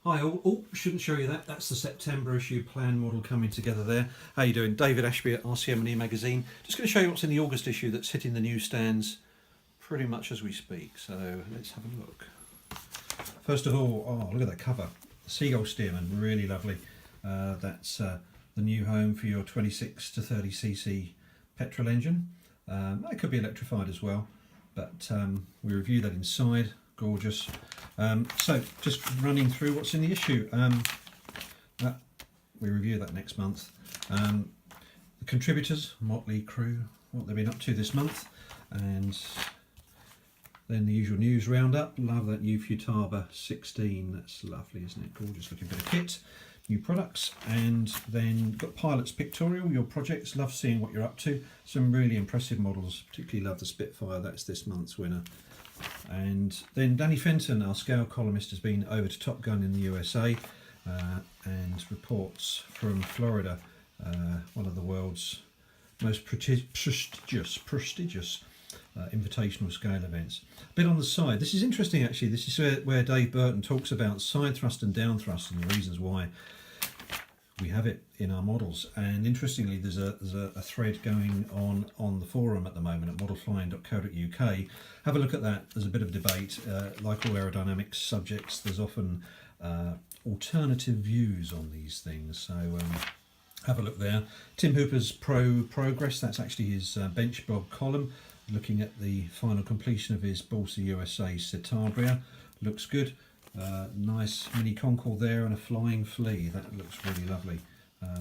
Hi all. Oh, shouldn't show you that. That's the September issue plan model coming together there. How you doing? David Ashby at RCM&E magazine. Just going to show you what's in the August issue that's hitting the newsstands pretty much as we speak. So let's have a look. First of all, oh, look at that cover. Siegel Stem, and really lovely. That's the new home for your 26 to 30cc petrol engine. It could be electrified as well, but we review that inside. Gorgeous. So just running through what's in the issue. We review that next month. The contributors, Motley Crew, what they've been up to this month, and then the usual news roundup. Love that new Futaba 16. That's lovely, isn't it? Gorgeous looking bit of kit. New products, and then got Pilot's Pictorial, your projects. Love seeing what you're up to. Some really impressive models. Particularly love the Spitfire. That's this month's winner. And then Danny Fenton, our scale columnist, has been over to Top Gun in the USA and reports from Florida, one of the world's most prestigious invitational scale events. A bit on the side. This is interesting actually. This is where Dave Burton talks about side thrust and down thrust and the reasons why we have it in our models. And interestingly, there's a thread going on the forum at the moment at modelflying.co.uk. Have a look at that. There's a bit of debate. Like all aerodynamics subjects, there's often alternative views on these things. So have a look there. Tim Hooper's progress. That's actually his bench blog column, looking at the final completion of his Balsa USA Citabria. Looks good. Nice mini Concorde there and a flying flea. That looks really lovely.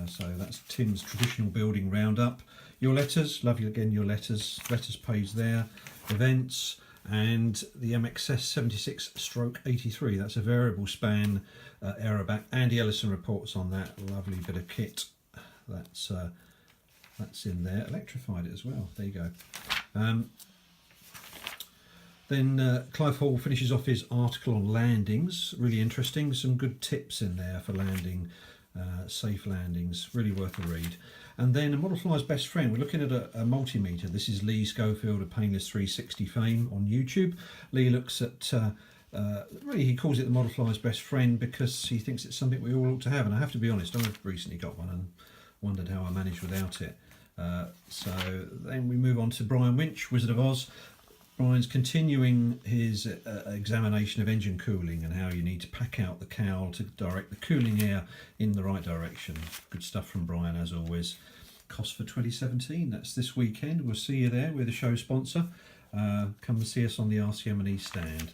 So that's Tim's traditional building roundup. Your letters, lovely again, your letters page there. Events, and the MXS 76/83. That's a variable span aeroback. Andy Ellison reports on that. Lovely bit of kit. That's in there. Electrified it as well. There you go. Then Clive Hall finishes off his article on landings. Really interesting. Some good tips in there for landing, safe landings. Really worth a read. And then a Model Fly's best friend. We're looking at a multimeter. This is Lee Schofield of Painless 360 fame on YouTube. Lee looks at, really he calls it the Model Fly's best friend because he thinks it's something we all ought to have. And I have to be honest, I've recently got one and wondered how I managed without it. So then we move on to Brian Winch, Wizard of Oz. Brian's continuing his examination of engine cooling and how you need to pack out the cowl to direct the cooling air in the right direction. Good stuff from Brian as always. Cost for 2017, that's this weekend. We'll see you there. We're the show sponsor. Come and see us on the RCM&E stand.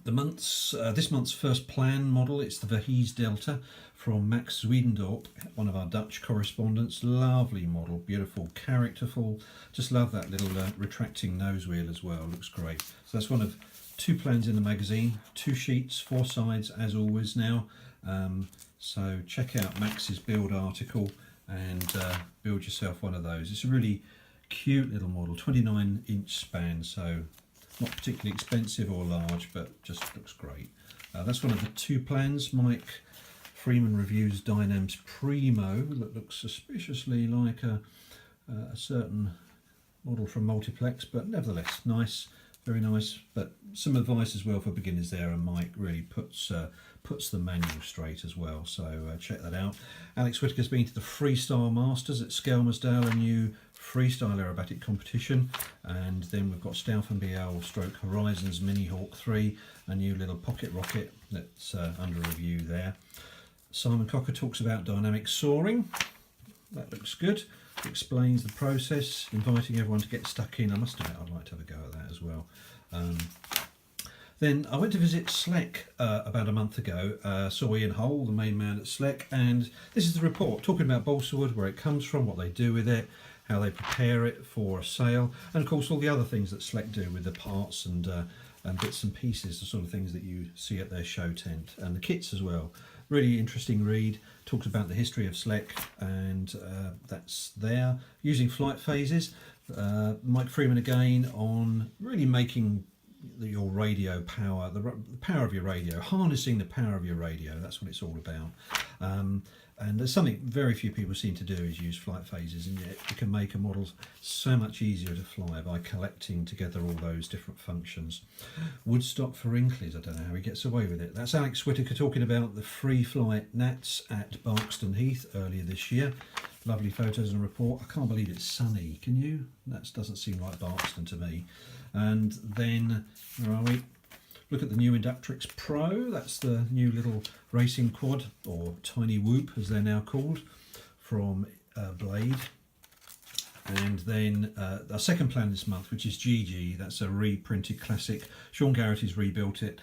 This month's first plan model, it's the Verhees Delta from Max Zwiedendorp, one of our Dutch correspondents. Lovely model, beautiful, characterful. Just love that little retracting nose wheel as well, looks great. So that's one of two plans in the magazine, 2 sheets, 4 sides as always now. So check out Max's build article and build yourself one of those. It's a really cute little model, 29-inch span, so not particularly expensive or large, but just looks great. That's one of the 2 plans. Mike Freeman reviews Dynam's Primo, that looks suspiciously like a certain model from Multiplex, but nevertheless nice, very nice. But some advice as well for beginners there, and Mike really puts the manual straight as well, so check that out. Alex Whittaker's been to the Freestyle Masters at Skelmersdale, a new freestyle aerobatic competition, and then we've got Stauffen BL stroke Horizons Mini Hawk 3, a new little pocket rocket that's under review there. Simon Cocker talks about dynamic soaring. That looks good. Explains the process, inviting everyone to get stuck in. I must admit I'd like to have a go at that as well. Then I went to visit Sleck about a month ago. Saw Ian Hull, the main man at Sleck, and this is the report talking about balsa wood, where it comes from, what they do with it, how they prepare it for a sale, and of course all the other things that Sleck do with the parts and bits and pieces, the sort of things that you see at their show tent, and the kits as well. Really interesting read. Talks about the history of Sleck, and that's there. Using flight phases. Mike Freeman again on really making your radio power, the power of your radio, harnessing the power of your radio. That's what it's all about. And there's something very few people seem to do is use flight phases, and yet you can make a model so much easier to fly by collecting together all those different functions. Woodstock for Inkley's, I don't know how he gets away with it. That's Alex Whittaker talking about the free flight Nats at Barkston Heath earlier this year. Lovely photos and report. I can't believe it's sunny, can you? That doesn't seem like Barkston to me. And then, where are we? Look at the new Inductrix Pro. That's the new little racing quad, or Tiny Whoop as they're now called, from Blade. And then our second plan this month, which is Gigi. That's a reprinted classic. Sean Garrity's rebuilt it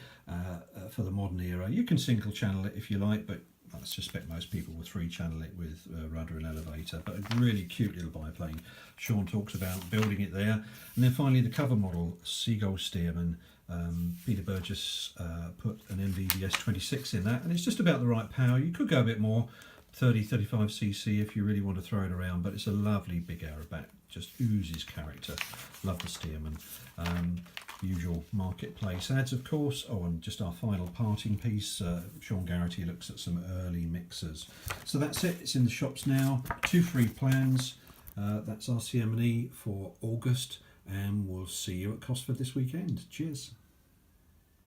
for the modern era. You can single channel it if you like, but I suspect most people will three channel it with rudder and elevator. But a really cute little biplane. Sean talks about building it there. And then finally the cover model, Siegel Stem, and Peter Burgess put an MVVS 26 in that, and it's just about the right power. You could go a bit more, 30-35cc if you really want to throw it around, but it's a lovely big aerobat, just oozes character. Love the Stearman. Usual marketplace ads, of course. Oh, and just our final parting piece, Sean Garrity looks at some early mixers. So that's it, it's in the shops now. 2 free plans. That's RCM&E for August, and we'll see you at Cosford this weekend. Cheers.